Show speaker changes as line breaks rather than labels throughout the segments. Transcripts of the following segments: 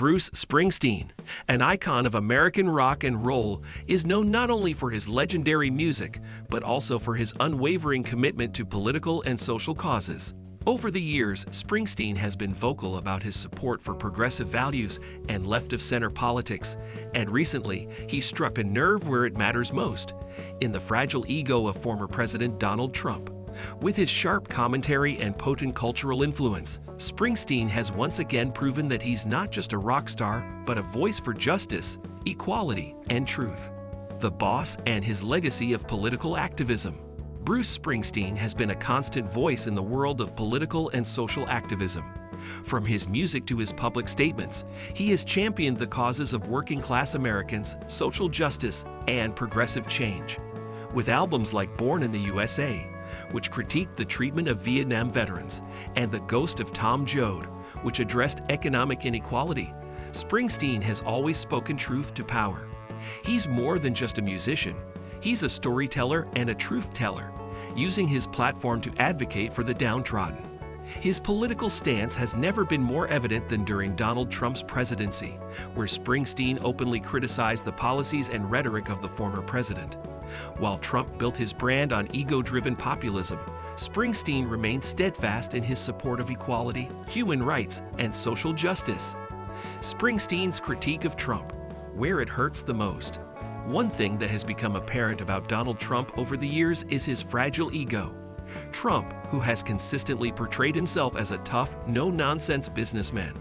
Bruce Springsteen, an icon of American rock and roll, is known not only for his legendary music, but also for his unwavering commitment to political and social causes. Over the years, Springsteen has been vocal about his support for progressive values and left-of-center politics, and recently, he struck a nerve where it matters most, in the fragile ego of former President Donald Trump. With his sharp commentary and potent cultural influence, Springsteen has once again proven that he's not just a rock star, but a voice for justice, equality, and truth. The boss and his legacy of political activism. Bruce Springsteen has been a constant voice in the world of political and social activism. From his music to his public statements, he has championed the causes of working-class Americans, social justice, and progressive change. With albums like Born in the USA, which critiqued the treatment of Vietnam veterans, and The Ghost of Tom Joad, which addressed economic inequality, Springsteen has always spoken truth to power. He's more than just a musician. He's a storyteller and a truth teller, using his platform to advocate for the downtrodden. His political stance has never been more evident than during Donald Trump's presidency, where Springsteen openly criticized the policies and rhetoric of the former president. While Trump built his brand on ego-driven populism, Springsteen remained steadfast in his support of equality, human rights, and social justice. Springsteen's critique of Trump, where it hurts the most. One thing that has become apparent about Donald Trump over the years is his fragile ego. Trump, who has consistently portrayed himself as a tough, no-nonsense businessman,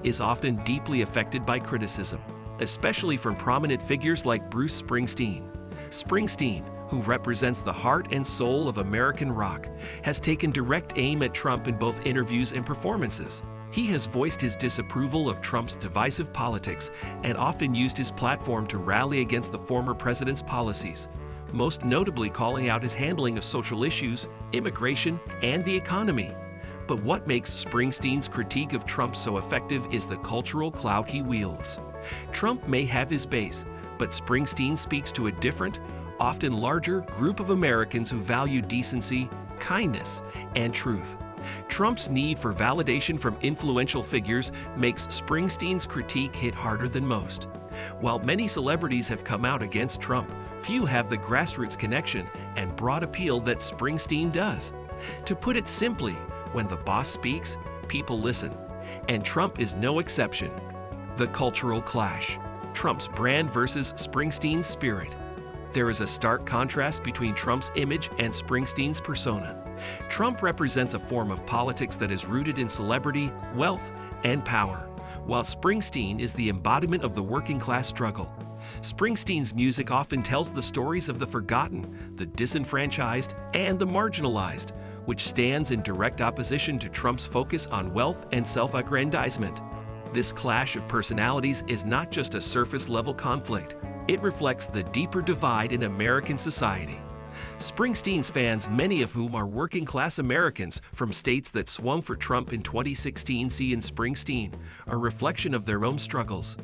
is often deeply affected by criticism, especially from prominent figures like Bruce Springsteen. Springsteen, who represents the heart and soul of American rock, has taken direct aim at Trump in both interviews and performances. He has voiced his disapproval of Trump's divisive politics and often used his platform to rally against the former president's policies, most notably calling out his handling of social issues, immigration, and the economy. But what makes Springsteen's critique of Trump so effective is the cultural clout he wields. Trump may have his base, but Springsteen speaks to a different, often larger group of Americans who value decency, kindness, and truth. Trump's need for validation from influential figures makes Springsteen's critique hit harder than most. While many celebrities have come out against Trump, few have the grassroots connection and broad appeal that Springsteen does. To put it simply, when the boss speaks, people listen, and Trump is no exception. The cultural clash. Trump's brand versus Springsteen's spirit. There is a stark contrast between Trump's image and Springsteen's persona. Trump represents a form of politics that is rooted in celebrity, wealth, and power, while Springsteen is the embodiment of the working-class struggle. Springsteen's music often tells the stories of the forgotten, the disenfranchised, and the marginalized, which stands in direct opposition to Trump's focus on wealth and self-aggrandizement. This clash of personalities is not just a surface-level conflict. It reflects the deeper divide in American society. Springsteen's fans, many of whom are working-class Americans from states that swung for Trump in 2016, see in Springsteen a reflection of their own struggles.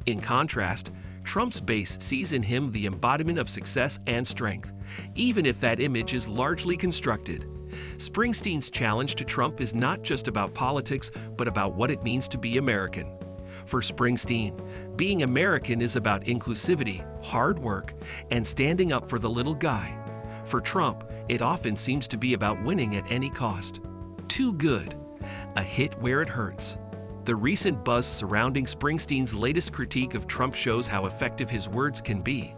In contrast, Trump's base sees in him the embodiment of success and strength, even if that image is largely constructed. Springsteen's challenge to Trump is not just about politics, but about what it means to be American. For Springsteen, being American is about inclusivity, hard work, and standing up for the little guy. For Trump, it often seems to be about winning at any cost. Too good. A hit where it hurts. The recent buzz surrounding Springsteen's latest critique of Trump shows how effective his words can be.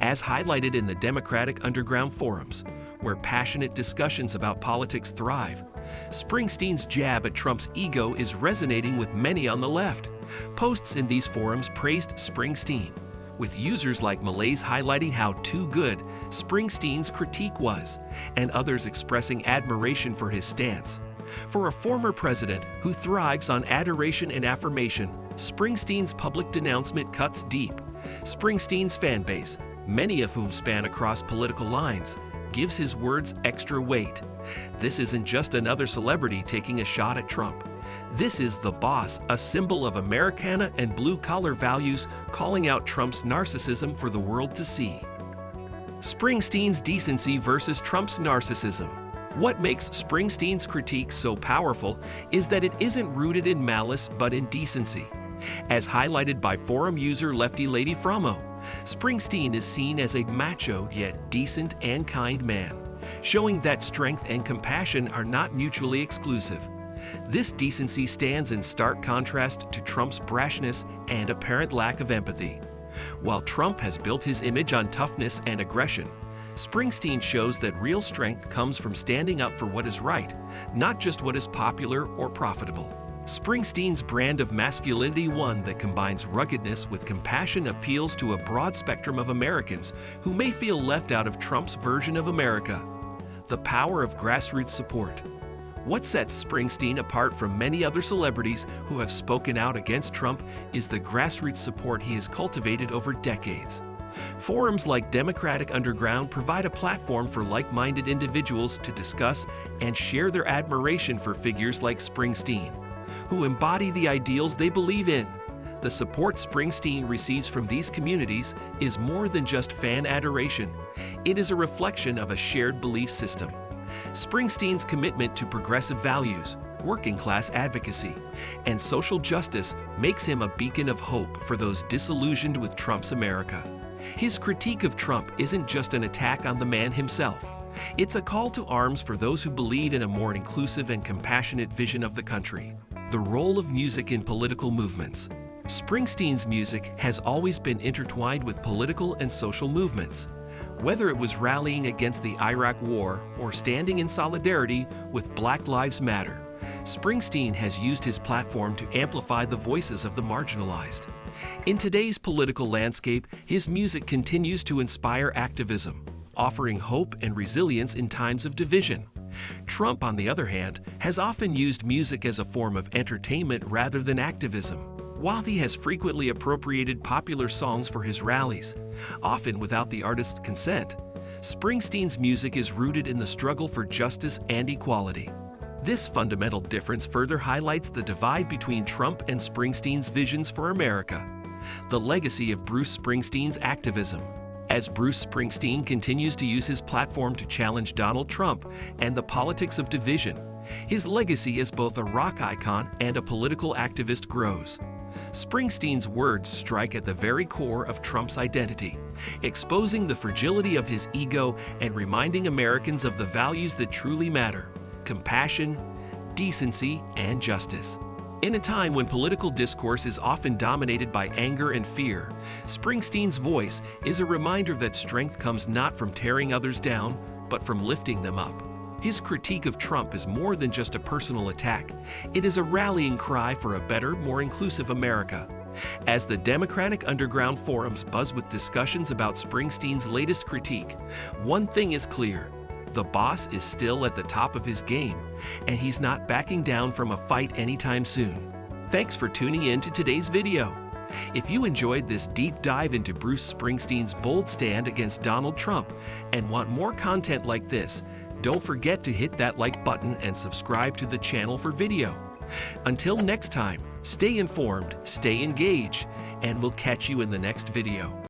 As highlighted in the Democratic underground forums, where passionate discussions about politics thrive, Springsteen's jab at Trump's ego is resonating with many on the left. Posts in these forums praised Springsteen, with users like Malaise highlighting how too good Springsteen's critique was, and others expressing admiration for his stance. For a former president who thrives on adoration and affirmation, Springsteen's public denouncement cuts deep. Springsteen's fan base, many of whom span across political lines, gives his words extra weight. This isn't just another celebrity taking a shot at Trump. This is the boss, a symbol of Americana and blue-collar values, calling out Trump's narcissism for the world to see. Springsteen's decency versus Trump's narcissism. What makes Springsteen's critique so powerful is that it isn't rooted in malice but in decency. As highlighted by forum user Lefty Lady Fromo, Springsteen is seen as a macho yet decent and kind man, showing that strength and compassion are not mutually exclusive. This decency stands in stark contrast to Trump's brashness and apparent lack of empathy. While Trump has built his image on toughness and aggression, Springsteen shows that real strength comes from standing up for what is right, not just what is popular or profitable. Springsteen's brand of masculinity, one that combines ruggedness with compassion, appeals to a broad spectrum of Americans who may feel left out of Trump's version of America. The power of grassroots support. What sets Springsteen apart from many other celebrities who have spoken out against Trump is the grassroots support he has cultivated over decades. Forums like Democratic Underground provide a platform for like-minded individuals to discuss and share their admiration for figures like Springsteen, who embody the ideals they believe in. The support Springsteen receives from these communities is more than just fan adoration. It is a reflection of a shared belief system. Springsteen's commitment to progressive values, working-class advocacy, and social justice makes him a beacon of hope for those disillusioned with Trump's America. His critique of Trump isn't just an attack on the man himself. It's a call to arms for those who believe in a more inclusive and compassionate vision of the country. The role of music in political movements. Springsteen's music has always been intertwined with political and social movements. Whether it was rallying against the Iraq War or standing in solidarity with Black Lives Matter, Springsteen has used his platform to amplify the voices of the marginalized. In today's political landscape, his music continues to inspire activism, offering hope and resilience in times of division. Trump, on the other hand, has often used music as a form of entertainment rather than activism. While he has frequently appropriated popular songs for his rallies, often without the artist's consent, Springsteen's music is rooted in the struggle for justice and equality. This fundamental difference further highlights the divide between Trump and Springsteen's visions for America. The legacy of Bruce Springsteen's activism. As Bruce Springsteen continues to use his platform to challenge Donald Trump and the politics of division, his legacy as both a rock icon and a political activist grows. Springsteen's words strike at the very core of Trump's identity, exposing the fragility of his ego and reminding Americans of the values that truly matter: compassion, decency, and justice. In a time when political discourse is often dominated by anger and fear, Springsteen's voice is a reminder that strength comes not from tearing others down, but from lifting them up. His critique of Trump is more than just a personal attack. It is a rallying cry for a better, more inclusive America. As the Democratic Underground forums buzz with discussions about Springsteen's latest critique, one thing is clear: the boss is still at the top of his game, and he's not backing down from a fight anytime soon. Thanks for tuning in to today's video. If you enjoyed this deep dive into Bruce Springsteen's bold stand against Donald Trump and want more content like this, don't forget to hit that like button and subscribe to the channel for video. Until next time, stay informed, stay engaged, and we'll catch you in the next video.